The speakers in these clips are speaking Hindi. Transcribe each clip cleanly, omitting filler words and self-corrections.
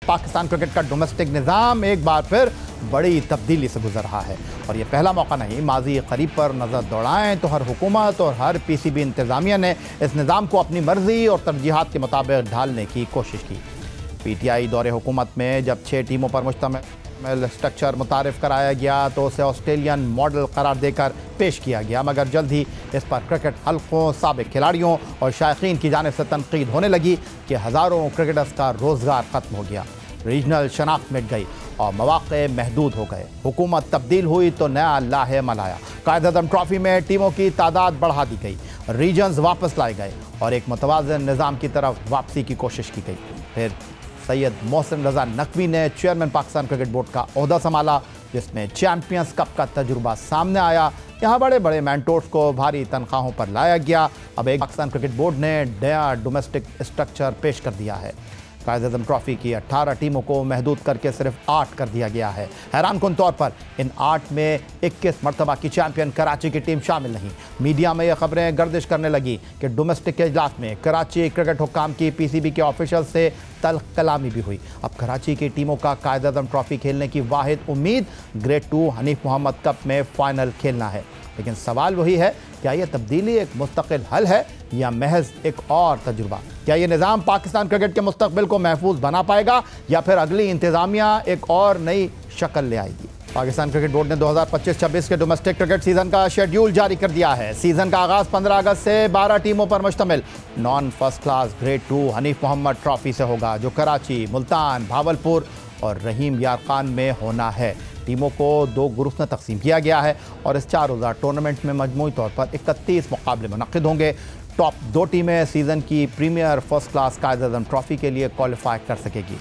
पाकिस्तान क्रिकेट का डोमेस्टिक निज़ाम एक बार फिर बड़ी तब्दीली से गुजर रहा है और ये पहला मौका नहीं, माजी करीब पर नज़र दौड़ाएं तो हर हुकूमत और हर पीसीबी इंतज़ामिया ने इस निज़ाम को अपनी मर्जी और तरजीहात के मुताबिक ढालने की कोशिश की। पीटीआई दौरे हुकूमत में जब 6 टीमों पर मुश्तमिल स्ट्रक्चर मुतारिफ कराया गया तो उसे ऑस्ट्रेलियन मॉडल करार देकर पेश किया गया, मगर जल्द ही इस पर क्रिकेट हल्कों, साबिक खिलाड़ियों और शायकीन की जानिब से तनकीद होने लगी कि हज़ारों क्रिकेटर्स का रोज़गार ख़त्म हो गया, रीजनल शनाख्त मिट गई और मौक़े महदूद हो गए। हुकूमत तब्दील हुई तो नया लाहेमल आया। कायद-ए-आज़म ट्रॉफ़ी में टीमों की तादाद बढ़ा दी गई, रीजन्स वापस लाए गए और एक मुतवाज़िन निज़ाम की तरफ वापसी की कोशिश की गई। फिर सैयद मोहसिन रज़ा नकवी ने चेयरमैन पाकिस्तान क्रिकेट बोर्ड का ओहदा संभाला, जिसमें चैंपियंस कप का तजुर्बा सामने आया। यहाँ बड़े बड़े मैंटोर्स को भारी तनख्वाहों पर लाया गया। अब एक पाकिस्तान क्रिकेट बोर्ड ने नया डोमेस्टिक स्ट्रक्चर पेश कर दिया है। कायद-ए-आज़म ट्रॉफ़ी की 18 टीमों को महदूद करके सिर्फ 8 कर दिया गया है। हैरानकुन तौर पर इन 8 में 21 मरतबा की चैंपियन कराची की टीम शामिल नहीं। मीडिया में ये खबरें गर्दिश करने लगी कि डोमेस्टिक के इजलास में कराची क्रिकेट हुक्काम की पीसीबी के ऑफिशियल से तल्ख कलामी भी हुई। अब कराची की टीमों का कायद-ए-आज़म ट्रॉफ़ी खेलने की वाहिद उम्मीद ग्रेड 2 हनीफ मोहम्मद कप में फ़ाइनल खेलना है। लेकिन सवाल वही है, क्या यह तब्दीली एक मुस्तकिल हल है या महज एक और तजुर्बा? क्या ये निज़ाम पाकिस्तान क्रिकेट के मुस्तकबिल को महफूज बना पाएगा या फिर अगली इंतज़ामिया एक और नई शक्ल ले आएगी? पाकिस्तान क्रिकेट बोर्ड ने 2025-26 के डोमेस्टिक क्रिकेट सीज़न का शेड्यूल जारी कर दिया है। सीज़न का आगाज़ 15 अगस्त से 12 टीमों पर मुश्तमिल non first class grade 2 Hanif Mohammad trophy से होगा, जो कराची, मुल्तान, भावलपुर और रहीम यार खान में होना है। टीमों को 2 ग्रुप्स में तकसीम किया गया है और इस 4 रोज़ा टूर्नामेंट में मजमूई तौर पर 31 मुकाबले मुनक़िद होंगे। टॉप 2 टीमें सीज़न की premier first class Quaid-e-Azam trophy के लिए क्वालिफाई कर सकेगी।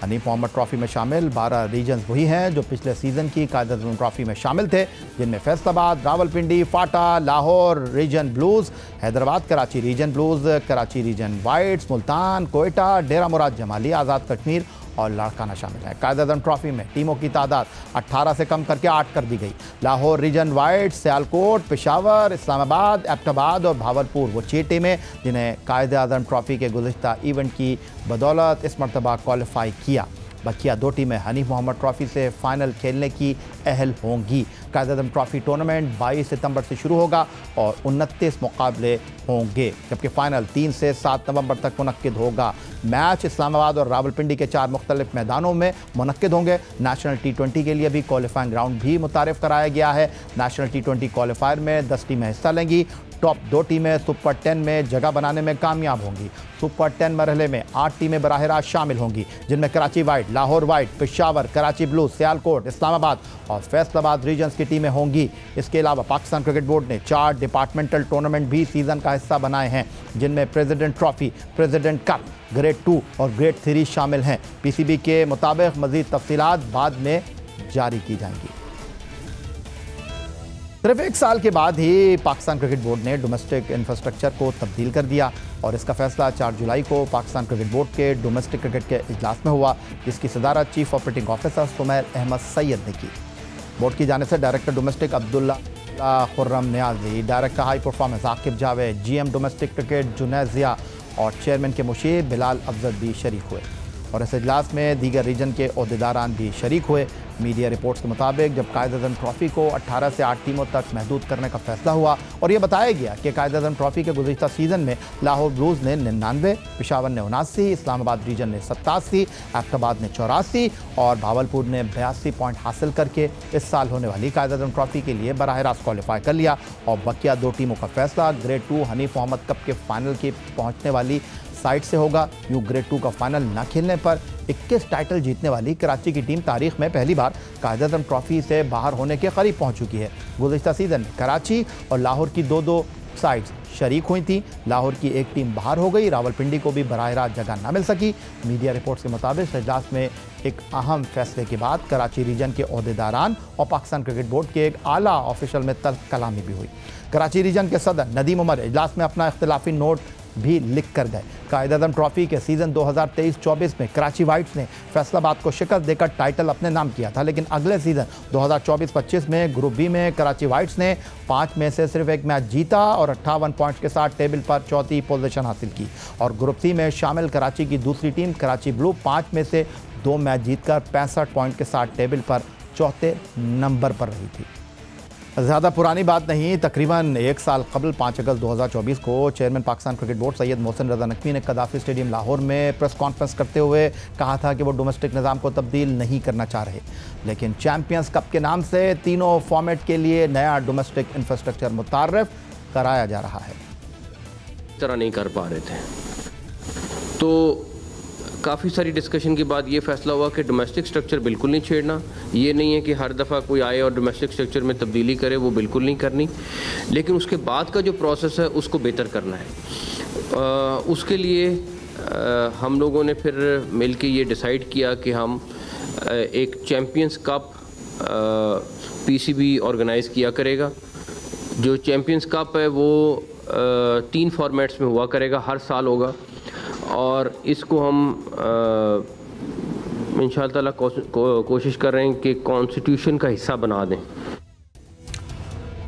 हनीफ मोहम्मद ट्रॉफ़ी में शामिल 12 रीजन्स वही हैं जो पिछले सीज़न की कायद-ए-आज़म ट्रॉफ़ी में शामिल थे, जिनमें Faisalabad, Rawalpindi, FATA, Lahore region blues, Hyderabad Karachi region blues, Karachi region whites, Multan, Quetta, Dera Murad Jamali, Azad Kashmir और लाड़काना शामिल है। कायद-ए-आज़म ट्रॉफ़ी में टीमों की तादाद 18 से कम करके 8 कर दी गई। लाहौर रीजन वाइट, सियालकोट, पेशावर, इस्लामाबाद, एबटाबाद और भावलपुर वो 6 टीमें जिन्हें कायद-ए-आज़म ट्रॉफ़ी के गुज़िश्ता इवेंट की बदौलत इस मरतबा क्वालिफाई किया। बकिया 2 टीमें हनीफ मोहम्मद ट्रॉफ़ी से फ़ाइनल खेलने की अहल होंगी। कायद-ए-आज़म ट्रॉफ़ी टूर्नामेंट 22 सितंबर से शुरू होगा और 29 मुकाबले होंगे, जबकि फ़ाइनल 3 से 7 नवंबर तक मुनक्किद होगा। मैच इस्लामाबाद और रावलपिंडी के 4 मुख्तलिफ मैदानों में मुनक्किद होंगे। नेशनल T20 के लिए भी क्वालिफाइंग ग्राउंड भी मुतारिफ़ कराया गया है। नेशनल T20 क्वालिफायर में 10 टीमें हिस्सा लेंगी। टॉप 2 टीमें सुपर 10 में जगह बनाने में कामयाब होंगी। सुपर 10 मरहले में 8 टीमें बराह रास्त शामिल होंगी, जिनमें Karachi white, Lahore white, Peshawar, Karachi blue, Sialkot, Islamabad और फैसलाबाद रीजन्स की टीमें होंगी। इसके अलावा पाकिस्तान क्रिकेट बोर्ड ने 4 डिपार्टमेंटल टूर्नामेंट भी सीज़न का हिस्सा बनाए हैं, जिनमें president trophy, president cup, grade 2 और ग्रेड 3 शामिल हैं। पीसीबी के मुताबिक मज़ीद तफसीलात बाद में जारी की जाएंगी। सिर्फ 1 साल के बाद ही पाकिस्तान क्रिकेट बोर्ड ने डोमेस्टिक इंफ्रास्ट्रक्चर को तब्दील कर दिया और इसका फैसला 4 जुलाई को पाकिस्तान क्रिकेट बोर्ड के डोमेस्टिक क्रिकेट के इजलास में हुआ, जिसकी सदारत chief operating officer Sumair Ahmed Syed ने की। बोर्ड की जानिब से director domestic Abdullah Khurram Niazi, director high performance Aqib Javed, GM domestic cricket Junaid Zia और चेयरमैन के मुशीर बिलाल अफजल भी शरीक हुए और इस इजलास में दीगर रीजन के ओहदेदारान भी शरीक हुए। मीडिया रिपोर्ट्स के मुताबिक जब कायद-ए-आज़म ट्रॉफ़ी को 18 से 8 टीमों तक महदूद करने का फैसला हुआ और यह बताया गया कि कायद-ए-आज़म ट्रॉफ़ी के गुज़िश्ता सीज़न में लाहौर ब्लूज़ ने 99, पेशावर ने 79, इस्लामाबाद रीजन ने 87, एबटाबाद ने 84 और भावलपुर ने 82 पॉइंट हासिल करके इस साल होने वाली कायद-ए-आज़म ट्रॉफ़ी के लिए बराह रास्त क्वालिफाई कर लिया और बकिया 2 टीमों का फैसला ग्रेड 2 हनीफ मोहम्मद कप के फाइनल के पहुँचने वाली साइड से होगा। यूँ ग्रेड 2 का फाइनल न खेलने पर 21 टाइटल जीतने वाली कराची की टीम तारीख में पहली बार कायद-ए-आज़म ट्रॉफ़ी से बाहर होने के करीब पहुंच चुकी है। गुज़िश्ता सीज़न में कराची और लाहौर की 2-2 साइड्स शरीक हुई थी। लाहौर की एक टीम बाहर हो गई, रावलपिंडी को भी बराह रास्त जगह न मिल सकी। मीडिया रिपोर्ट्स के मुताबिक इजलास में एक अहम फैसले के बाद कराची रीजन के ओहदेदारान और पाकिस्तान क्रिकेट बोर्ड के एक आला ऑफिशियल में तल्ख कलामी भी हुई। कराची रीजन के सदर नदीम उमर इजलास में अपना इख्तिलाफी नोट भी लिख कर गए। कायद-ए-आज़म ट्रॉफ़ी के सीज़न 2023-24 में कराची वाइट्स ने फैसलाबाद को शिकस्त देकर टाइटल अपने नाम किया था, लेकिन अगले सीज़न 2024-25 में ग्रुप बी में कराची वाइट्स ने 5 में से सिर्फ 1 मैच जीता और 58 पॉइंट्स के साथ टेबल पर 4थी पोजीशन हासिल की और ग्रुप सी में शामिल कराची की दूसरी टीम कराची ब्लू 5 में से 2 मैच जीतकर 65 पॉइंट के साथ टेबल पर चौथे नंबर पर रही थी। ज़्यादा पुरानी बात नहीं, तकरीबन 1 साल कबल 5 अगस्त 2024 को chairman Pakistan cricket board Syed Mohsin Raza Naqvi ने कदाफ़ी स्टेडियम लाहौर में प्रेस कॉन्फ्रेंस करते हुए कहा था कि वो डोमेस्टिक निज़ाम को तब्दील नहीं करना चाह रहे, लेकिन चैम्पियंस कप के नाम से तीनों फॉर्मेट के लिए नया डोमेस्टिक इंफ्रास्ट्रक्चर मुतारफ़ कराया जा रहा है। इस तरह नहीं कर पा रहे थे, तो काफ़ी सारी डिस्कशन के बाद ये फैसला हुआ कि डोमेस्टिक स्ट्रक्चर बिल्कुल नहीं छेड़ना। ये नहीं है कि हर दफ़ा कोई आए और डोमेस्टिक स्ट्रक्चर में तब्दीली करे, वो बिल्कुल नहीं करनी, लेकिन उसके बाद का जो प्रोसेस है उसको बेहतर करना है। उसके लिए हम लोगों ने फिर मिल के ये डिसाइड किया कि हम एक चैम्पियंस कप पीसीबी ऑर्गेनाइज़ किया करेगा। जो चैम्पियंस कप है वो 3 फॉर्मेट्स में हुआ करेगा, हर साल होगा, और इसको हम इंशाअल्लाह ताला कोशिश कर रहे हैं कि कॉन्स्टिट्यूशन का हिस्सा बना दें।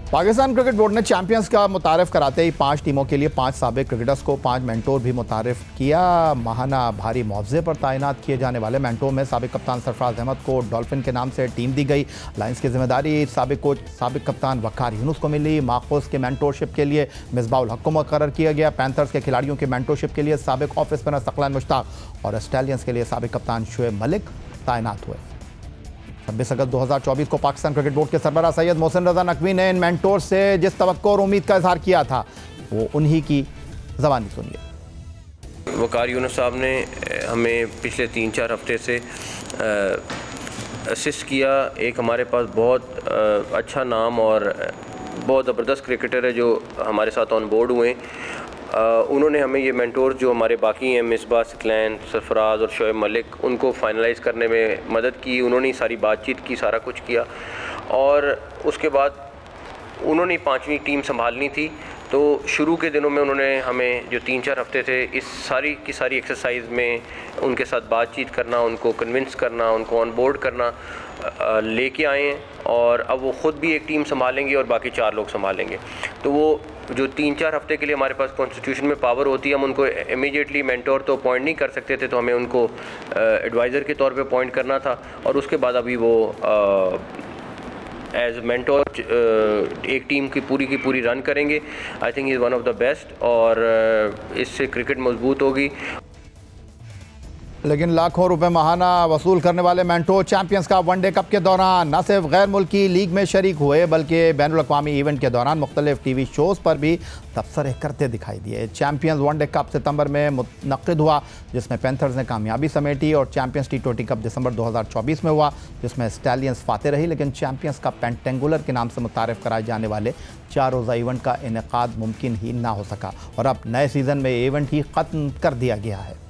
पाकिस्तान क्रिकेट बोर्ड ने चैंपियंस का मुतारफ़ कराते ही 5 टीमों के लिए 5 साबिक क्रिकेटर्स को 5 मेंटोर भी मुतारफ़ किया। माहाना भारी मुआवजे पर तैनात किए जाने वाले मेंटोर में साबिक कप्तान सरफराज अहमद को डॉल्फिन के नाम से टीम दी गई। लायंस की जिम्मेदारी साबिक कोच साबिक कप्तान वकार यूनुस को मिली। माखूज के मेंटोरशिप के लिए मिसबाउल हक को मुकर्रर किया गया। पैंथर्स के खिलाड़ियों के मेंटोरशिप के लिए साबिक ऑफ स्पिनर सकलान मुश्ताक और स्टैलियंस के लिए साबिक कप्तान शुएब मलिक तैनात हुए। 26 अगस्त 2024 को पाकिस्तान क्रिकेट बोर्ड के सरबराह सैयद मोहसिन रज़ा नकवी ने इन मेंटोर से जिस तवक्को और उम्मीद का इजहार किया था वो उन्हीं की ज़बानी सुनिए। वकार यूनुस साहब ने हमें पिछले 3-4 हफ्ते से असिस्ट किया। एक हमारे पास बहुत अच्छा नाम और बहुत ज़बरदस्त क्रिकेटर है जो हमारे साथ ऑन बोर्ड हुए। उन्होंने हमें ये मेंटोर जो हमारे बाकी हैं मिसबाह, सकलैन, सरफराज और शोएब मलिक, उनको फाइनलाइज़ करने में मदद की। उन्होंने सारी बातचीत की, सारा कुछ किया, और उसके बाद उन्होंने 5वीं टीम संभालनी थी। तो शुरू के दिनों में उन्होंने हमें जो 3-4 हफ्ते थे इस सारी की सारी एक्सरसाइज में उनके साथ बातचीत करना, उनको कन्विंस करना, उनको ऑन बोर्ड करना लेके आए हैं, और अब वो ख़ुद भी एक टीम संभालेंगे और बाकी 4 लोग संभालेंगे। तो वो जो 3-4 हफ्ते के लिए हमारे पास कॉन्स्टिट्यूशन में पावर होती है, हम उनको इमीडिएटली मेंटोर तो अपॉइंट नहीं कर सकते थे, तो हमें उनको एडवाइज़र के तौर पे अपॉइंट करना था, और उसके बाद अभी वो एज मेंटोर एक टीम की पूरी रन करेंगे। I think is one of the best, और इससे क्रिकेट मजबूत होगी। लेकिन लाखों रुपए माहाना वसूल करने वाले मेंटोर चैंपियंस का वनडे कप के दौरान न सिर्फ गैर मुल्की लीग में शरीक हुए बल्कि बैनुल अक़वामी इवेंट के दौरान मुख्तलिफ टीवी शोज़ पर भी तबसरे करते दिखाई दिए। चैंपियंस वनडे कप सितंबर में मुनक़िद हुआ जिसमें पैंथर्स ने कामयाबी समेटी, और चैंपियंस T20 कप दिसंबर 2024 में हुआ जिसमें स्टैलियंस फाते रही। लेकिन चैंपियंस कप पेंटेंगुलर के नाम से मुतारफ़ कराए जाने वाले 4 रोज़ा इवेंट का इनेकाद मुमकिन ही ना हो सका, और अब नए सीज़न में इवेंट ही ख़त्म कर दिया गया है।